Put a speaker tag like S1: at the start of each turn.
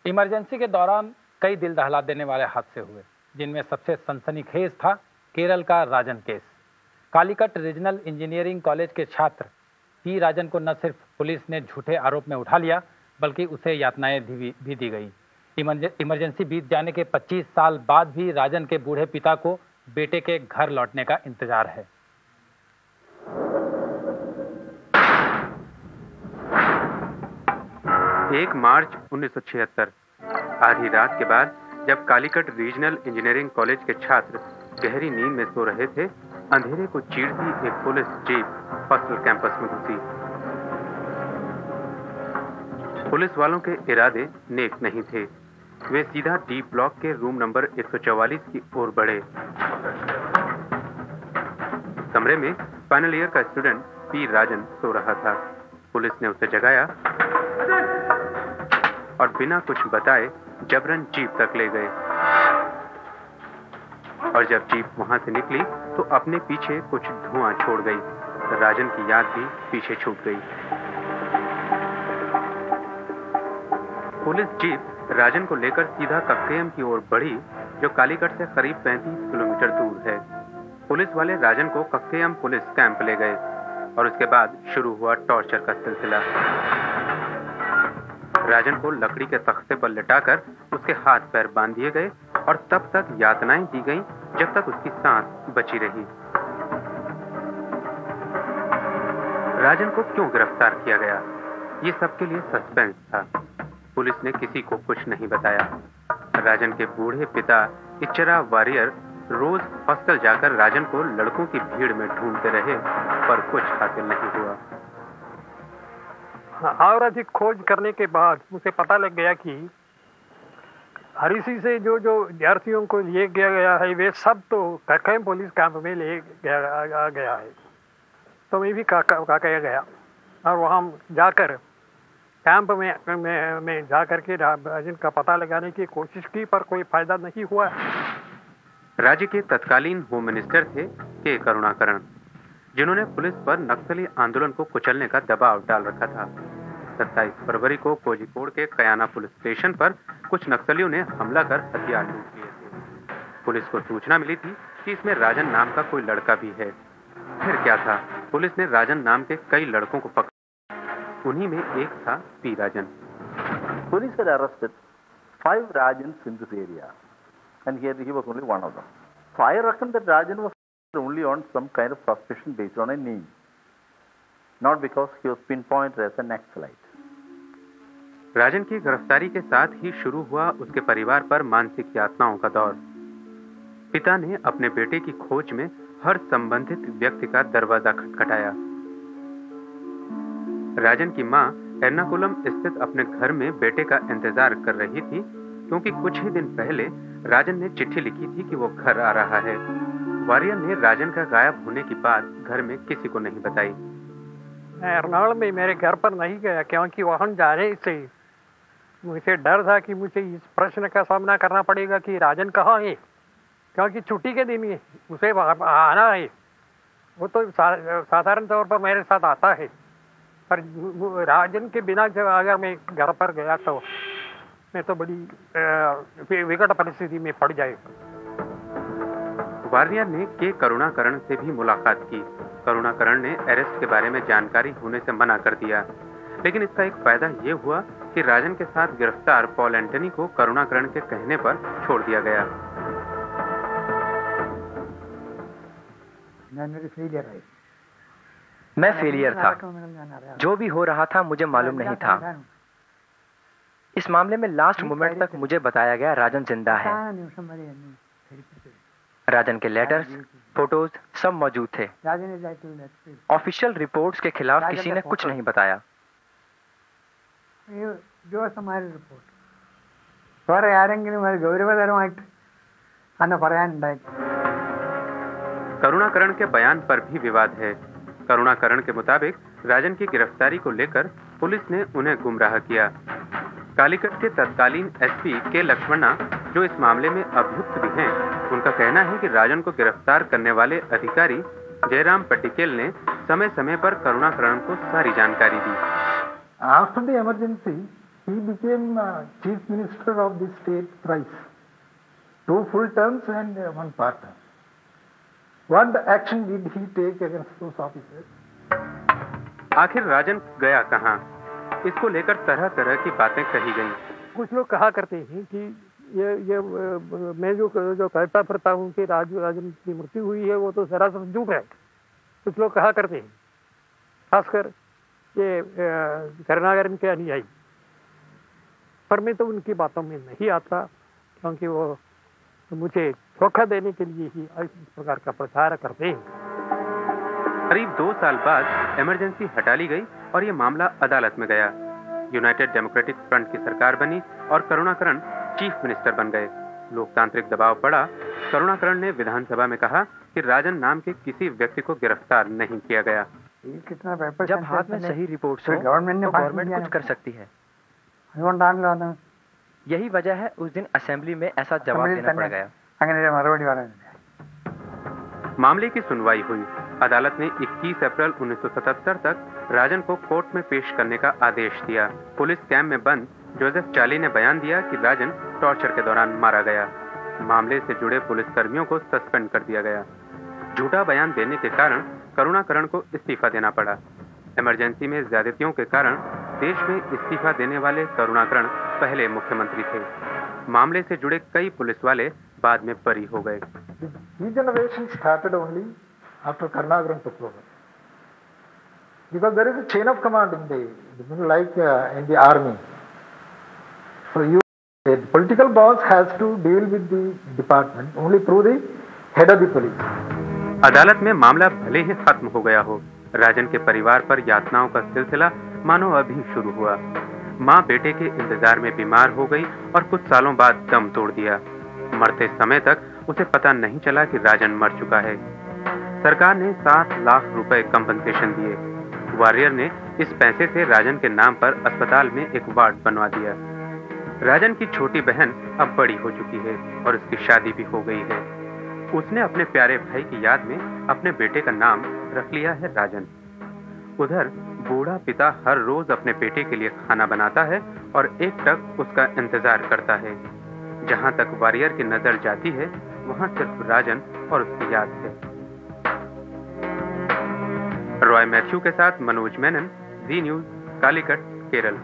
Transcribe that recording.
S1: Emergency के दौरान कई दिल दहला देने वाले हादसे हुए, जिनमें सबसे सनसनीखेज था केरल का Rajan case. Calicut regional engineering college के छात्र पी राजन को न सिर्फ पुलिस ने झूठे आरोप में उठा लिया, बल्कि उसे यातनाएं भी दी गई। इमरजेंसी बीत जाने के 25 साल बाद भी राजन के बूढ़े पिता को बेटे के घर लौटने का इंतजार है।
S2: 1 मार्च 1976 आधी रात के बाद जब कालीकट रीजनल इंजीनियरिंग कॉलेज के छात्र गहरी नींद में सो रहे थे, अंधेरे को चीरती एक पुलिस जीप हॉस्टल कैंपस में घुसी। पुलिस वालों के इरादे नेक नहीं थे। वे सीधा डी ब्लॉक के रूम नंबर 144 की ओर बढ़े। कमरे में फाइनल ईयर का स्टूडेंट पी राजन सो रहा था। पुलिस ने उसे जगाया और बिना कुछ बताए जबरन जीप तक ले गए। और जब जीप वहां से निकली तो अपने पीछे कुछ धुआं छोड़ गई। राजन की याद भी पीछे छूट गई। पुलिस जीप राजन को लेकर सीधा कक्केयम की ओर बढ़ी, जो कालीकट से करीब 35 किलोमीटर दूर है। पुलिस वाले राजन को कक्केयम पुलिस कैंप ले गए और उसके बाद शुरू हुआ टॉर्चर का सिलसिला। राजन को लकड़ी के तख्ते पर लिटाकर उसके हाथ पैर बांध दिए गए और तब तक यातनाएं दी गईं जब तक उसकी सांस बची रही। राजन को क्यों गिरफ्तार किया गया, ये सबके लिए सस्पेंस था। पुलिस ने किसी को कुछ नहीं बताया। राजन के बूढ़े पिता इच्चरा वारियर रोज हॉस्टल जाकर राजन को लड़कों की भीड़ में ढूंढते रहे, पर कुछ हासिल नहीं हुआ।
S3: और अधिक खोज करने के बाद मुझे पता लग गया कि हरिसी से जो विद्यार्थियों को लिए गया है, वे सब तो कक्केयम पुलिस कैंप में ले गया है। तो मैं भी काकया गया और वहाँ जाकर कैंप में जाकर के राजन का पता लगाने की कोशिश की, पर कोई फायदा नहीं हुआ।
S2: राज्य के तत्कालीन होम मिनिस्टर थे के करुणाकरण, जिन्होंने पुलिस पर नक्सली आंदोलन को कुचलने का दबाव डाल रखा था। 27 फरवरी को कोझिकोड के कयाना पुलिस स्टेशन पर कुछ नक्सलियों ने हमला कर हथियार लूट लिए थे। पुलिस को सूचना मिली थी कि इसमें राजन नाम का कोई लड़का भी है। फिर क्या था, पुलिस ने राजन नाम के कई लड़कों को पकड़ा। उन्हीं में एक था P Rajan.
S4: Police had arrested 5 Rajans in this area, and here he was only one of them. So I reckon that Rajan was only on some kind of suspicion based on a name, not because he was pinpointed as a Naxalite.
S2: राजन की गिरफ्तारी के साथ ही शुरू हुआ उसके परिवार पर मानसिक यातनाओं का दौर। पिता ने अपने बेटे की खोज में हर संबंधित व्यक्ति का दरवाजा खटखटाया। राजन की मां एर्नाकुलम स्थित अपने घर में बेटे का इंतजार कर रही थी, क्योंकि कुछ ही दिन पहले राजन ने चिट्ठी लिखी थी कि वो घर आ रहा है। वारियर ने राजन का गायब होने की बात घर में किसी को नहीं बताई।
S3: मैं एर्नाकुलम में मेरे घर पर नहीं गया, क्योंकि वहां जाने से मुझे डर था कि मुझे इस प्रश्न का सामना करना पड़ेगा कि राजन कहाँ है, क्योंकि छुट्टी के दिन उसे आना है। वो तो साधारण तौर पर मेरे साथ आता है, पर राजन के बिना जब अगर मैं घर पर गया तो मैं तो बड़ी विकट परिस्थिति में पड़ जाएगा।
S2: वारियर ने के करुणाकरण से भी मुलाकात की। करुणाकरण ने अरेस्ट के बारे में जानकारी होने से मना कर दिया, लेकिन इसका एक फायदा ये हुआ कि राजन के साथ गिरफ्तार पॉल एंटनी को करुणाकरण के कहने पर छोड़ दिया गया।
S5: मैं फेलियर था। जो भी हो रहा था मुझे मालूम नहीं था। इस मामले में लास्ट मोमेंट तक मुझे बताया गया राजन जिंदा है। राजन के लेटर्स, फोटोज सब मौजूद थे। ऑफिशियल रिपोर्ट्स के खिलाफ किसी ने कुछ नहीं बताया।
S2: करुणाकरण के बयान पर भी विवाद है। करुणाकरण के मुताबिक राजन की गिरफ्तारी को लेकर पुलिस ने उन्हें गुमराह किया। कालीकट के तत्कालीन एसपी के लक्ष्मणा, जो इस मामले में अभियुक्त भी हैं, उनका कहना है कि राजन को गिरफ्तार करने वाले अधिकारी जयराम पटिकेल ने समय समय पर करुणाकरण को सारी जानकारी दी।
S6: After the emergency, he became chief minister of the state thrice, 2 full terms and 1 part term. What action did he take against those officers?
S2: आखिर राजन गया कहाँ? इसको लेकर तरह तरह की बातें कही गईं।
S3: कुछ लोग कहा करते हैं कि ये मैं जो कहता फिरता हूँ कि राजन की मृत्यु हुई है वो तो सरासर झूठ है, कुछ लोग कहा करते हैं, खासकर ये करुणाकरण के अनुयायी। पर मैं तो उनकी बातों में नहीं आता, क्योंकि वो मुझे धोखा देने के लिए ही इस प्रकार का प्रचार करते हैं।
S2: करीब 2 साल बाद इमरजेंसी हटा ली गई और ये मामला अदालत में गया। यूनाइटेड डेमोक्रेटिक फ्रंट की सरकार बनी और करुणाकरण चीफ मिनिस्टर बन गए। लोकतांत्रिक दबाव पड़ा। करुणाकरण ने विधानसभा में कहा कि राजन नाम के किसी व्यक्ति को गिरफ्तार नहीं किया गया।
S5: जब हाथ में सही रिपोर्ट हो तो गवर्नमेंट कुछ कर सकती है। यही वजह है उस दिन असेंबली में ऐसा जवाब देना पड़ गया।
S2: मामले की सुनवाई हुई। अदालत ने 21 अप्रैल 1977 तक राजन को कोर्ट में पेश करने का आदेश दिया। पुलिस कैंप में बंद जोसेफ चार्ली ने बयान दिया कि राजन टॉर्चर के दौरान मारा गया। मामले से जुड़े पुलिसकर्मियों को सस्पेंड कर दिया गया। झूठा बयान देने के कारण करुणाकरण को इस्तीफा देना पड़ा। इमरजेंसी में ज्यादतियों के कारण देश में इस्तीफा देने वाले करुणाकरण पहले मुख्यमंत्री थे। मामले से जुड़े कई पुलिस वाले बाद में बरी हो गए।
S6: Regeneration started only after Karunakaran took over, because there is a chain of command in in the army. So the political boss has to deal with the department only through the head of the police.
S2: अदालत में मामला भले ही खत्म हो गया हो, राजन के परिवार पर यातनाओं का सिलसिला मानो अभी शुरू हुआ। माँ बेटे के इंतजार में बीमार हो गई और कुछ सालों बाद दम तोड़ दिया। मरते समय तक उसे पता नहीं चला कि राजन मर चुका है। सरकार ने 7 लाख रुपए कंपनसेशन दिए। वॉरियर ने इस पैसे से राजन के नाम पर अस्पताल में एक वार्ड बनवा दिया। राजन की छोटी बहन अब बड़ी हो चुकी है और उसकी शादी भी हो गई है। उसने अपने प्यारे भाई की याद में अपने बेटे का नाम रख लिया है राजन। उधर बूढ़ा पिता हर रोज अपने बेटे के लिए खाना बनाता है और एकटक उसका इंतजार करता है। जहां तक वॉरियर की नजर जाती है वहां सिर्फ राजन और उसकी याद है। रॉय मैथ्यू के साथ मनोज मेनन, जी न्यूज, कालीकट, केरल।